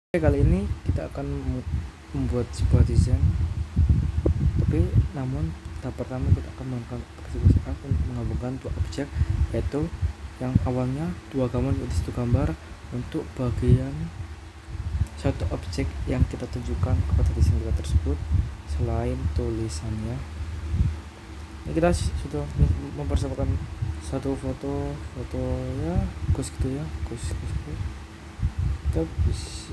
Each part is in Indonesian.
Oke, kali ini kita akan membuat sebuah desain, tapi namun tahap pertama kita akan melakukan eksekusi untuk menggabungkan dua objek, yaitu yang awalnya dua gambar menjadi satu gambar untuk bagian satu objek yang kita tunjukkan kepada desain kita tersebut selain tulisannya. Ini kita sudah mempersiapkan satu foto ya, kus gitu ya, kus gitu. Kita bisa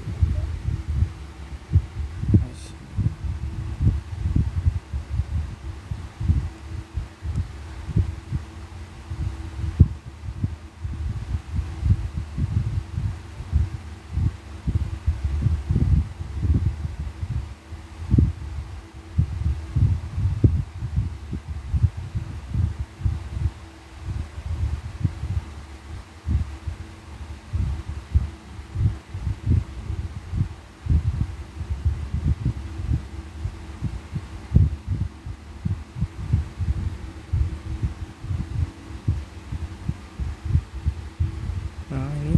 ini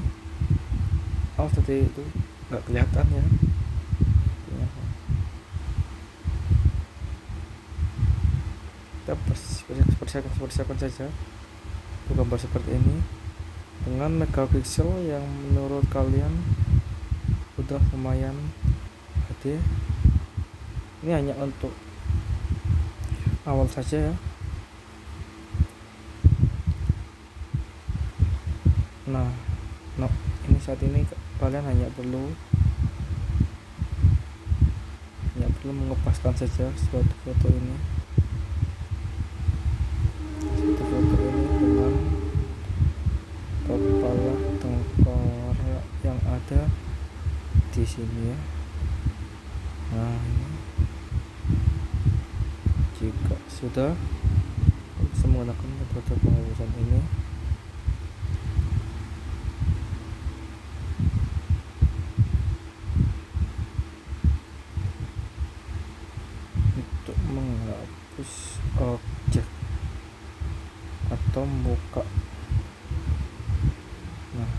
tadi itu nggak kelihatan ya. Kita persiapkan saja gambar seperti ini dengan megapiksel yang menurut kalian udah lumayan HD. Ini hanya untuk awal saja ya. Nah, ini saat ini kalian hanya perlu mengepaskan saja suatu foto ini dengan kepala tengkorak yang ada di sini ya. Nah, ini jika sudah, bisa menggunakan metode penghapusan ini untuk menghapus objek atau muka. Nah,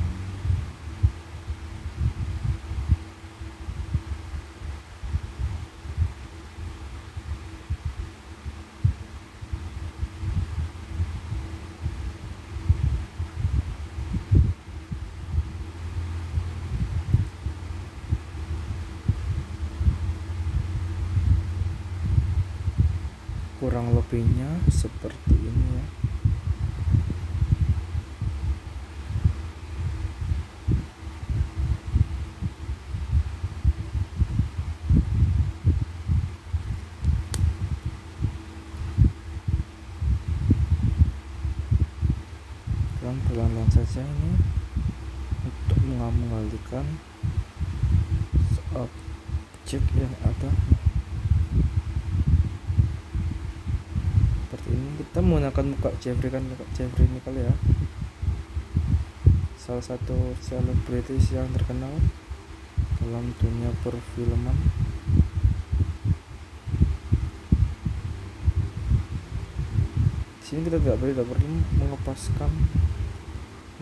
kurang lebihnya seperti ini ya. Pelan-pelan saja ini untuk mengalihkan objek yang ada. Seperti ini kita menggunakan muka Jeffrey ini kali ya, salah satu selebritis yang terkenal dalam dunia perfilman. Di sini kita tidak perlu mengepaskan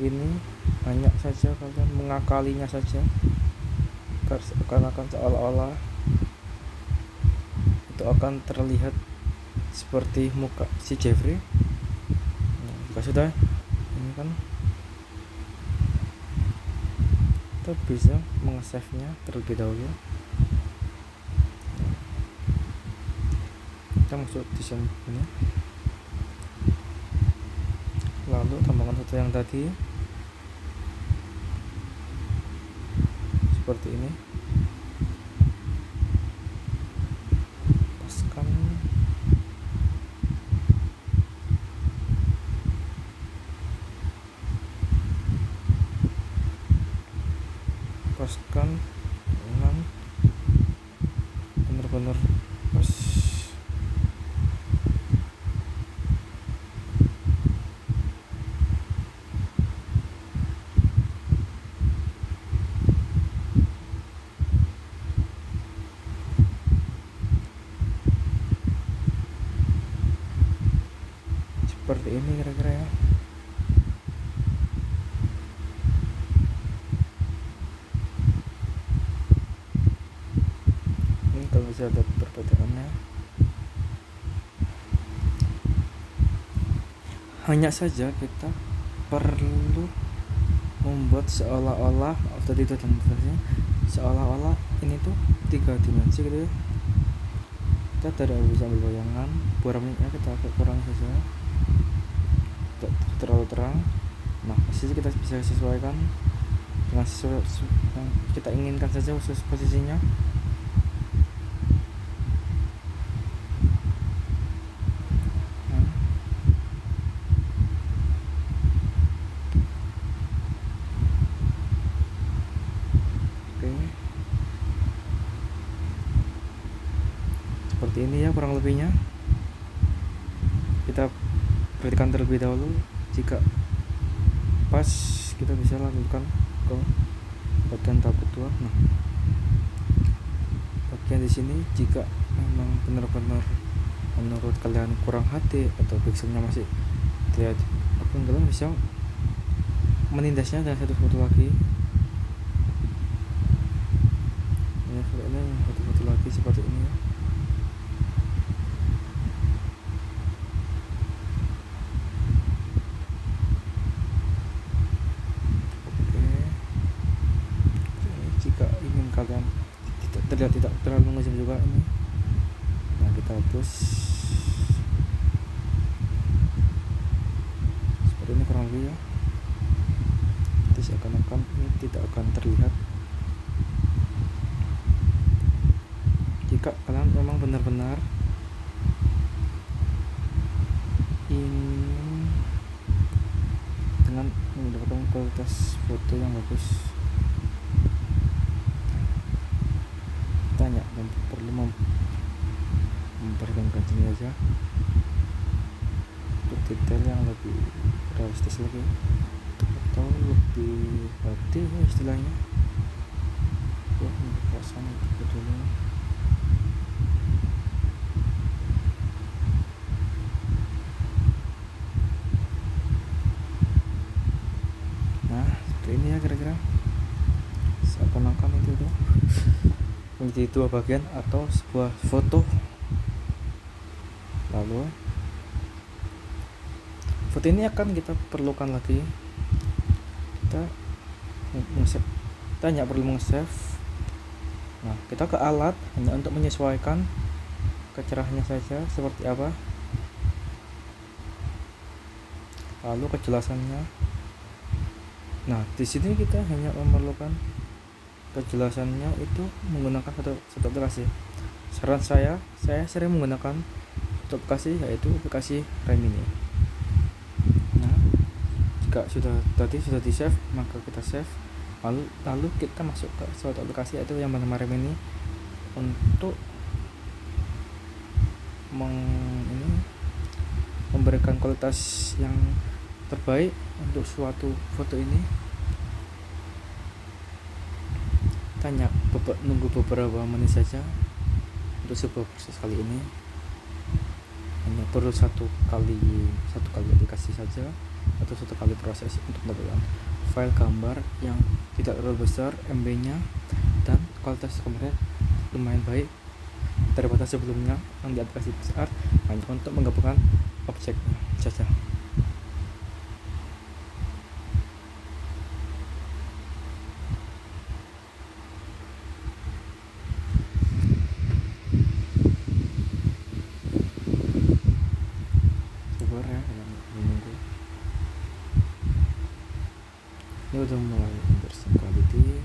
ini, hanya saja kalian mengakalinya saja akan seolah-olah itu akan terlihat seperti muka si Jeffrey. Nah, sudah ini kan kita bisa meng-save-nya terlebih dahulu. Kita masuk desain ini, lalu tambahkan foto yang tadi seperti ini, paskan dengan benar-benar pas. Seperti ini kira-kira ya. bisa lihat perbedaannya. Hanya saja kita perlu membuat seolah-olah tadi itu dan seolah-olah ini tuh 3 dimensi gitu ya. Kita tidak bisa ambil bayangan, warnanya kita agak kurang saja, tidak terlalu terang. Nah posisi kita bisa sesuaikan dengan sesuatu yang kita inginkan saja khusus posisinya. Seperti ini ya kurang lebihnya. Kita perhatikan terlebih dahulu, jika pas kita bisa lakukan ke bagian tahap kedua. Nah bagian di sini jika memang benar-benar menurut kalian kurang HD atau pixelnya masih terlihat kalian bisa menindasnya dengan satu foto lagi. Ini foto lagi seperti ini ya. Kalian terlihat tidak terlalu mengejam juga ini. Nah kita hapus seperti ini kurang lebih ya. Nanti seakan-akan ini tidak akan terlihat jika kalian memang benar-benar ingin dengan mendapatkan kualitas foto yang bagus. Tanya perlu memberikan kajian aja untuk detail yang lebih realistis lagi atau lebih hati ya istilahnya. Ya ini pasang dulu. Nah seperti ini ya kira-kira, seakan-akan itu tuh menjadi 2 bagian atau sebuah foto. Lalu foto ini akan kita perlukan lagi, kita hanya perlu nge-save. Nah kita ke alat hanya untuk menyesuaikan kecerahannya saja seperti apa, lalu kejelasannya. Nah di sini kita hanya memerlukan kejelasannya itu menggunakan satu aplikasi. Saran saya sering menggunakan satu aplikasi, yaitu aplikasi Remini. Nah jika sudah di save, maka kita save, lalu kita masuk ke suatu aplikasi yaitu yang bernama Remini untuk memberikan kualitas yang terbaik untuk suatu foto ini. Hanya nunggu beberapa menit saja untuk sebuah proses kali ini. Hanya perlu satu kali aplikasi saja atau satu kali proses untuk mendapatkan file gambar yang tidak terlalu besar MB nya dan kualitas gambarnya lumayan baik daripada sebelumnya yang di aplikasi besar hanya untuk menggabungkan objeknya saja. Ini udah mulai bersih quality.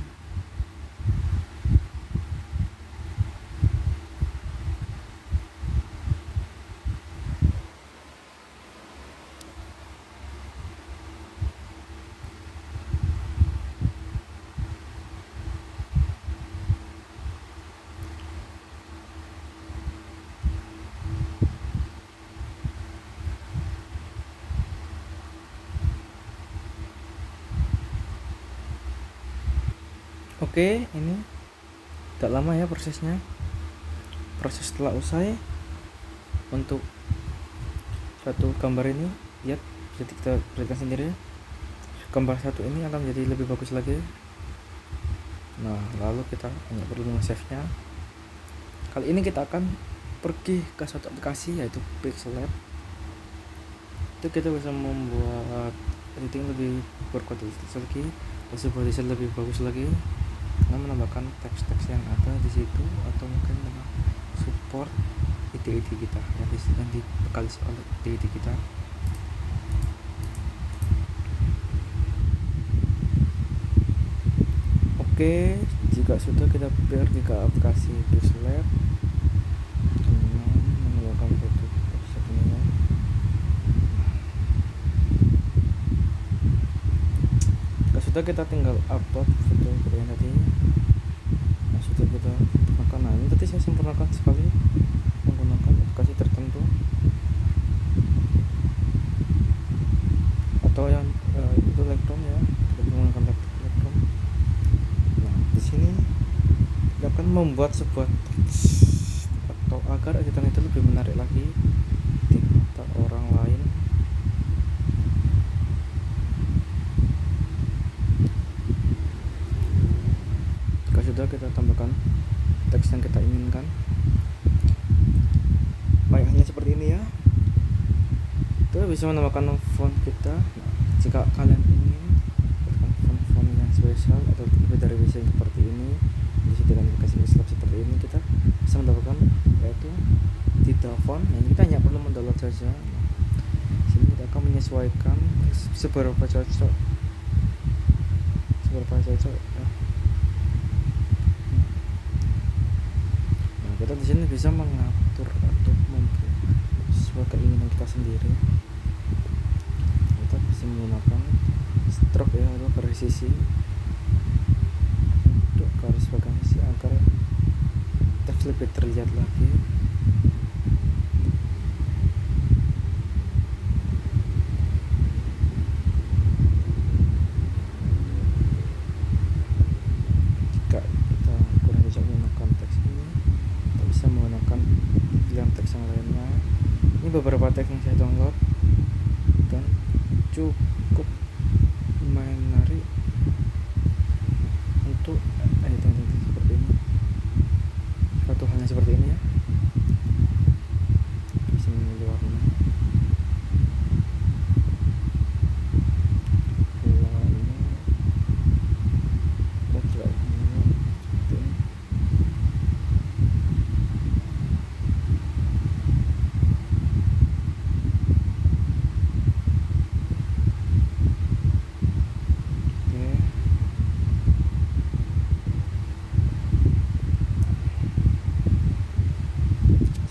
Oke, ini tidak lama ya prosesnya. Proses setelah usai untuk satu gambar ini, lihat, jadi kita perhatikan sendiri. Gambar satu ini akan menjadi lebih bagus lagi. Nah, lalu kita hanya perlu nge-save-nya. Kali ini kita akan pergi ke suatu aplikasi yaitu Pixel Lab. Itu kita bisa membuat editing lebih berkualitas lagi, sebuah desain lebih bagus lagi, dengan menambahkan teks-teks yang ada di situ, atau mungkin dengan support ide-ide kita yang dibekali oleh ide-ide kita. Oke, jika sudah, kita pergi ke aplikasi Pixel Lab dengan menambahkan foto settingnya. Jika sudah, kita tinggal upload foto yang tadi. Nah, sudah kita sempurnakan. Nah, ini tadi saya sempurnakan sekali menggunakan aplikasi tertentu atau yang itu Lightroom ya, kita menggunakan Lightroom. Nah, di sini kita akan membuat sebuah teks atau agar editan itu lebih menarik lagi di mata orang lain. Jika sudah, kita tambahkan teks yang kita inginkan. Layaknya seperti ini ya. Kita bisa menambahkan font kita. Nah, jika kalian ingin font-font yang spesial atau lebih dari bisa seperti ini, disediakan aplikasi Pixel Lab seperti ini, kita bisa menambahkan yaitu title font. Nah, ini kita hanya perlu mendownload saja. Nah, sini kita akan menyesuaikan seberapa cocok ya. Nah, kita di sini bisa mengatur atau membuat sesuai keinginan kita sendiri. Kita bisa menggunakan stroke ya, atau garis sisi untuk garis bagian sisi agar teks lebih terlihat lagi. Jika kita kurang bisa menggunakan teks ini, kita bisa menggunakan pilihan teks yang lainnya. Ini beberapa teks yang saya download dan cukup lumayan menarik untuk editing seperti ini. Satu halnya seperti ini ya, bisa memilih warna.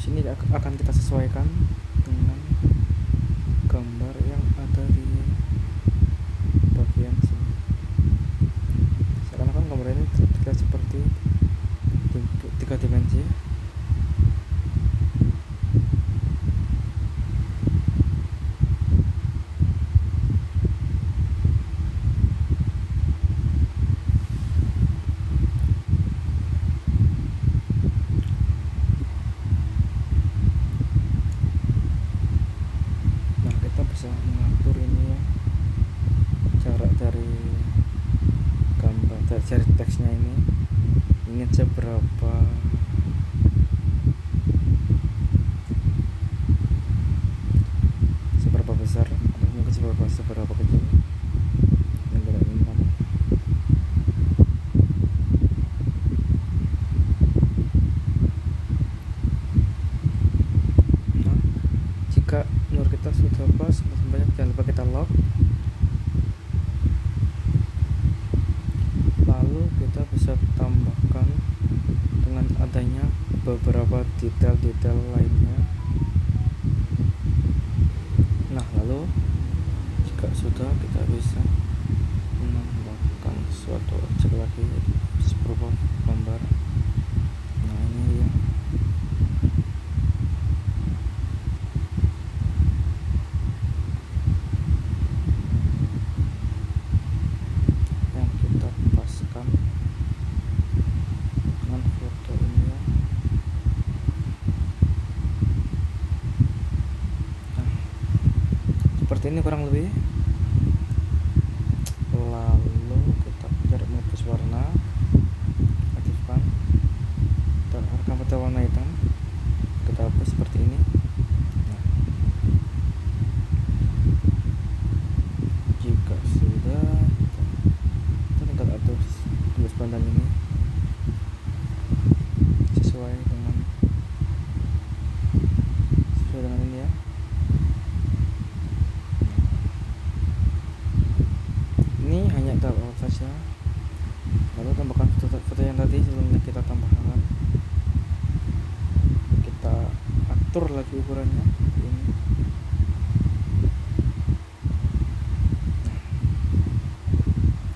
Sini akan kita sesuaikan dengan gambar yang ada di bagian sini. Seakan-akan gambar ini terlihat seperti tiga dimensi. Bisa mengatur ini ya, jarak dari gambar dari teksnya ini ingin seberapa besar atau mungkin seberapa kecil yang kita inginkan. Nah, jika menurut kita sudah pas, jangan lupa kita lock. Lalu kita bisa tambahkan dengan adanya beberapa detail-detail lainnya. Nah, lalu jika sudah, kita bisa menambahkan suatu objek lagi berupa gambar. Nah, ini ya. Dengan foto ini ya. Nah, seperti ini kurang lebih. Lalu kita cari modus warna, aktifkan dan rekam kita warna hitam, kita hapus seperti ini. Nah, jika sudah, kita tinggal atur tembus pandang ini sesuai dengan ini ya. Ini hanya tahap awal saja. Lalu tambahkan foto yang tadi sebelumnya kita tambahkan. Kita atur lagi ukurannya ini.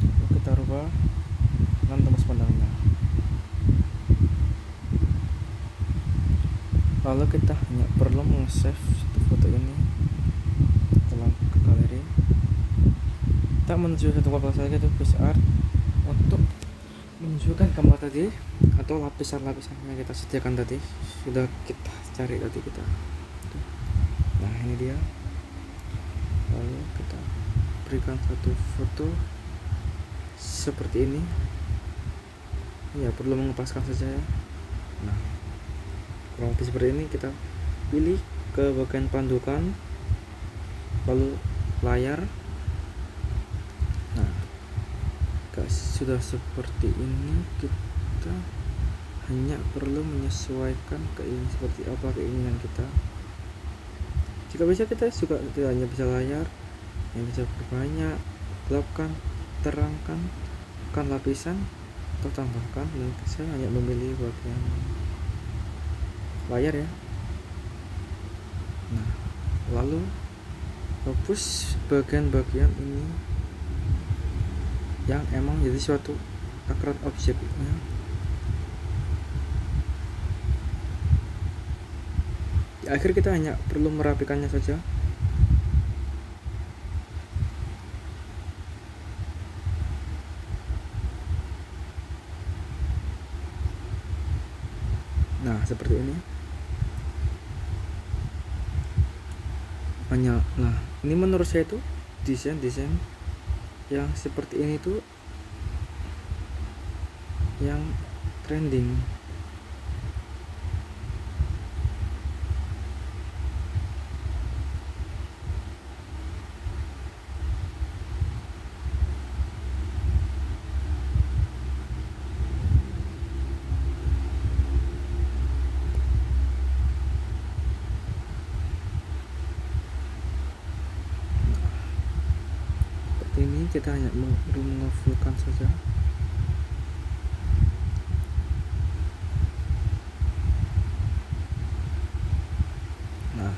Lalu kita rubah dengan tembus pandangnya. Lalu kita hanya perlu meng-save satu foto ini dalam ke galeri. Kita menuju satu file saja, itu PixArt, untuk menunjukkan gambar tadi atau lapisan-lapisan yang kita sediakan tadi, sudah kita cari tadi kita. Nah, ini dia. Lalu kita berikan satu foto seperti ini. Ya, perlu mengepaskan saja ya. Nah, kurang lebih seperti ini. Kita pilih ke bagian pandukan, lalu layar. Nah, sudah seperti ini. Kita hanya perlu menyesuaikan seperti apa keinginan kita. Jika bisa, kita juga tidak hanya bisa layar, yang bisa berbanyak, gelapkan, terangkan, kan lapisan, atau tambahkan. Dan saya hanya memilih bagian layar ya. Nah, lalu hapus bagian-bagian ini yang emang jadi suatu takaran objeknya. Di akhir kita hanya perlu merapikannya saja. Nah, seperti ini. Nah, ini menurut saya itu desain yang seperti ini tuh yang trending. Ini kita hanya mengfullkan saja. Nah,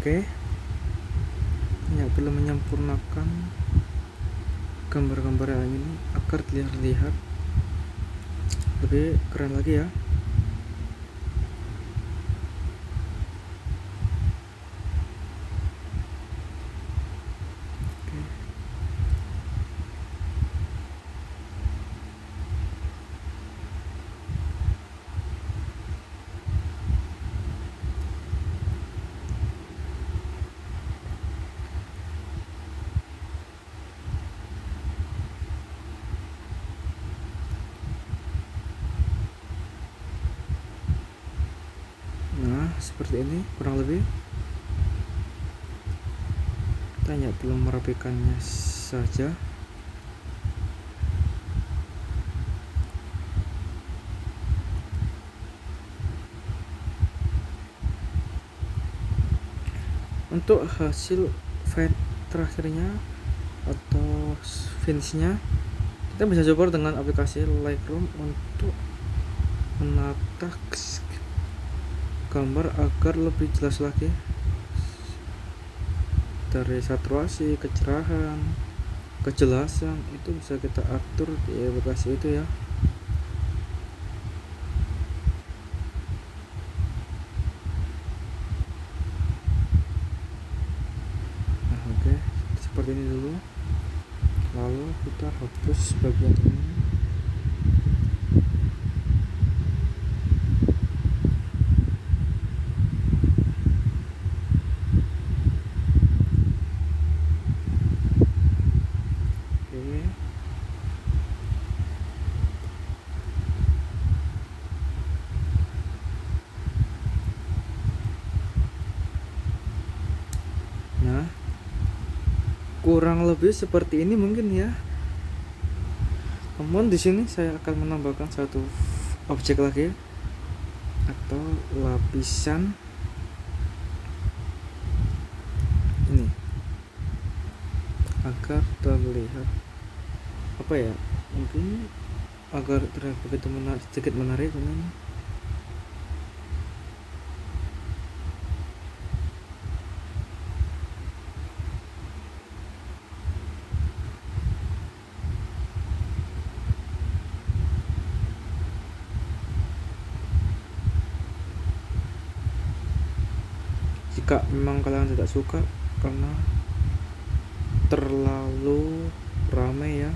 oke. Hanya perlu menyempurnakan gambar-gambar yang ini agar terlihat lebih keren lagi ya. Oke. Nah, seperti ini kurang lebih. Kita hanya perlu merapikannya saja. Untuk hasil file terakhirnya atau finishnya, kita bisa coba dengan aplikasi Lightroom untuk menata gambar agar lebih jelas lagi, dari saturasi, kecerahan, kejelasan, itu bisa kita atur di aplikasi itu ya. Nah, oke, seperti ini dulu. lalu kita hapus bagian ini. Oke. Nah, kurang lebih seperti ini mungkin ya. Namun di sini saya akan menambahkan satu objek lagi atau lapisan ini agar terlihat apa ya, mungkin agar terlihat begitu sedikit menarik ini. Jika memang kalian tidak suka karena terlalu ramai ya,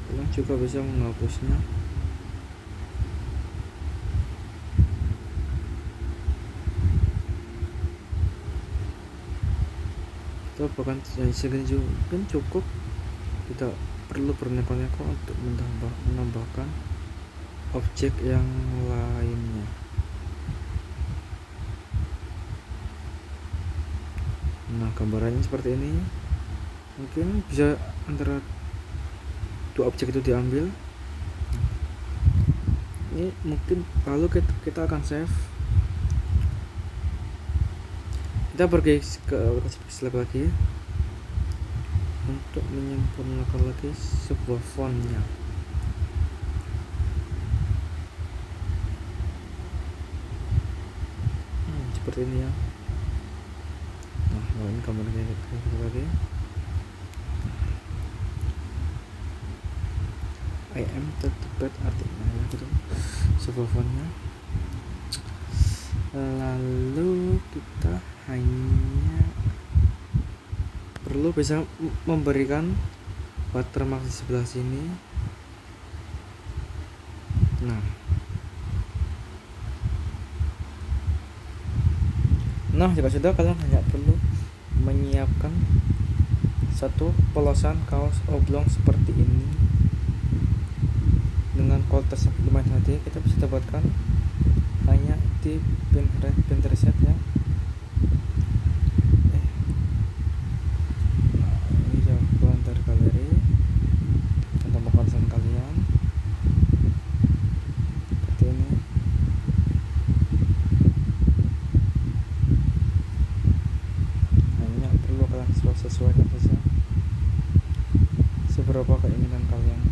kalian juga bisa menghapusnya. Atau bahkan segini juga mungkin cukup, tidak perlu berneko-neko untuk menambahkan objek yang lainnya. Nah, gambarannya seperti ini. Mungkin bisa antara dua objek itu diambil. Ini mungkin lalu kita akan save. Kita pergi ke slide lagi untuk menyempurnakan lagi sebuah fontnya. Seperti ini ya. Nah, ini gambarnya kita lagi. I am tertebet artinya ya, gitu. Sebuah fontnya. Lalu kita hanya perlu bisa memberikan watermark di sebelah sini. Nah, jika sudah, kalian hanya perlu menyiapkan satu polosan kaos oblong seperti ini dengan kualitas yang lumayan hati. Kita bisa dapatkan hanya di Pinterest ya. Ini jawaban dari galeri untuk konsen kalian seperti ini. Hanya perlu kalian sesuaikan saja seberapa keinginan kalian.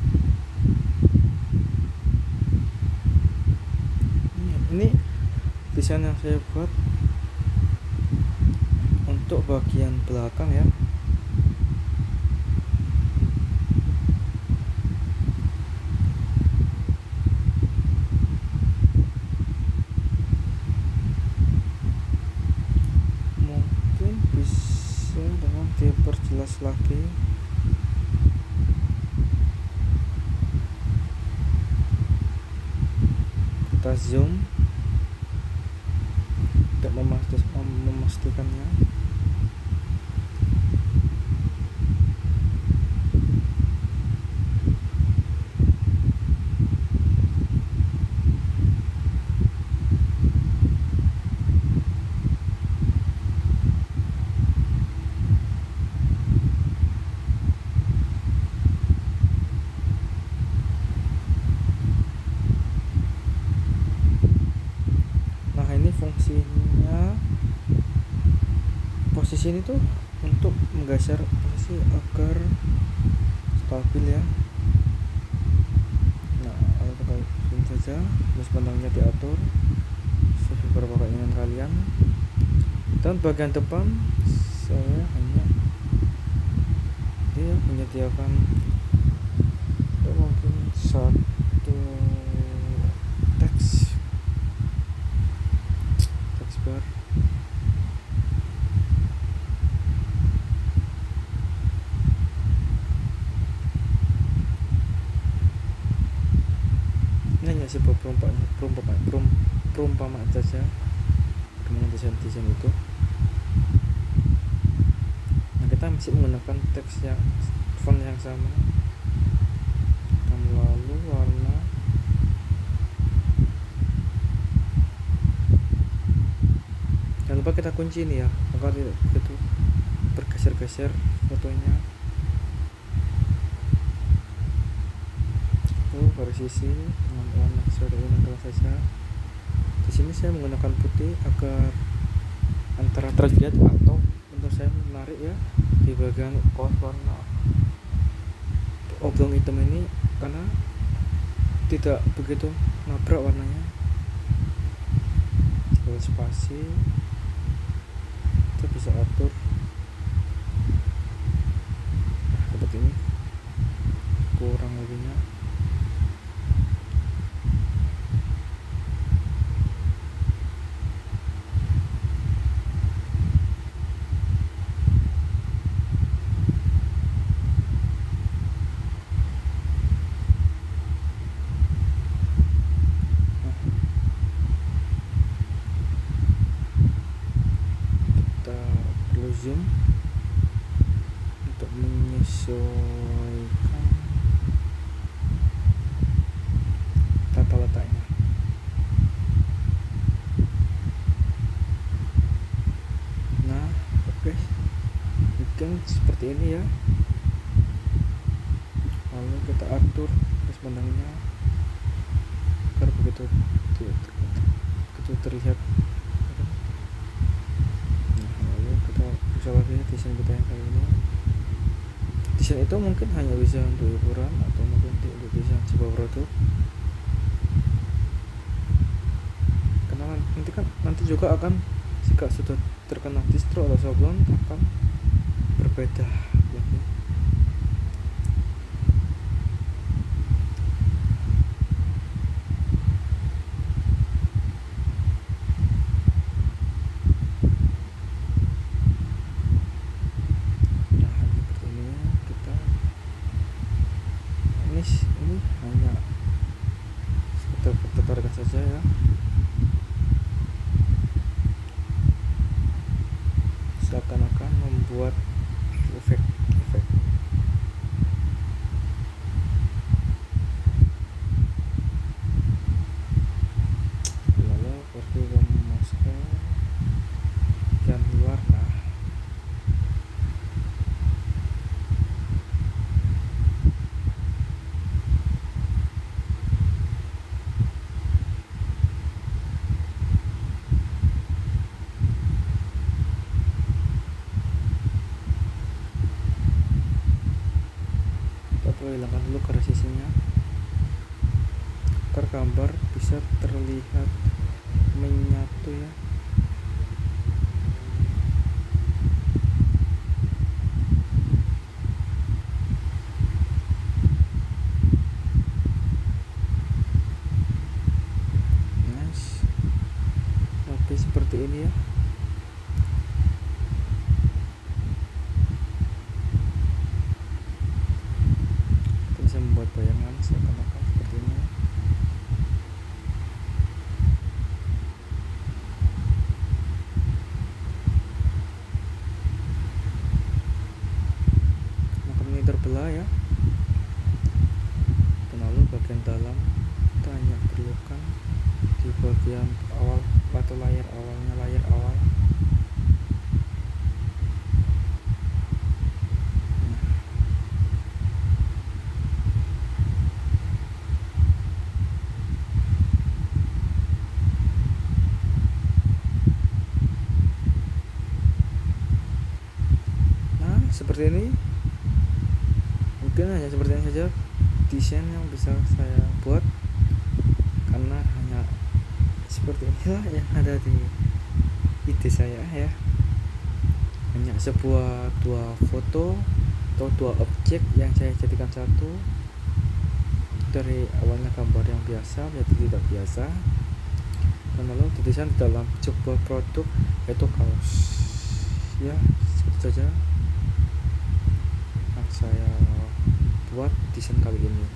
Ini desain yang saya buat untuk bagian belakang ya. Mungkin bisa dengan diperjelas lagi. Kita zoom untuk memastikannya. Fungsinya posisi ini tuh untuk menggeser posisi agar stabil ya. Nah, kalau kita zoom saja, terus pandangnya diatur seberapa keinginan kalian. Dan bagian depan saya hanya menyediakan mungkin satu teks bar sebuah perumpamaan saja dengan desain itu. Nah, kita masih menggunakan teks yang font yang sama, dan lalu warna jangan lupa kita kunci ini ya agar tidak begitu bergeser-geser fotonya. Garis sisi dengan warna sesuai dengan saja. Di sini saya menggunakan putih agar antara terlihat atau untuk saya menarik ya di bagian kaos warna oblong hitam ini, karena tidak begitu nabrak warnanya. Kalau spasi kita bisa atur seperti ini kurang lebihnya. Zoom untuk menyesuaikan tata letaknya. Nah, oke, mungkin seperti ini ya. Lalu kita atur garis pandangnya agar begitu terlihat. Bisa lagi desain kita yang kali ini. Desain itu mungkin hanya bisa untuk hiburan atau mungkin untuk desain sebuah produk, karena nanti juga akan jika sudah terkena distro atau sablon akan berbeda lagi. Ini hanya sekedar saja ya, seakan-akan membuat efek. Lalu pergi ke masker dan warna. Hilangkan dulu garis sisinya agar gambar bisa terlihat menyatu ya. Nice. Oke, seperti ini ya. Membuat bayangan seakan-akan seperti ini. Maka ini terbelah ya. Dan lalu bagian dalam kita hanya perlukan di bagian awal atau layar awal. Seperti ini, mungkin hanya seperti ini saja desain yang bisa saya buat, karena hanya seperti inilah yang ada di ide saya ya. Hanya dua foto atau dua objek yang saya jadikan satu, dari awalnya gambar yang biasa menjadi tidak biasa, dan lalu didesain dalam sebuah produk yaitu kaos ya. Seperti saja saya buat desain kali ini.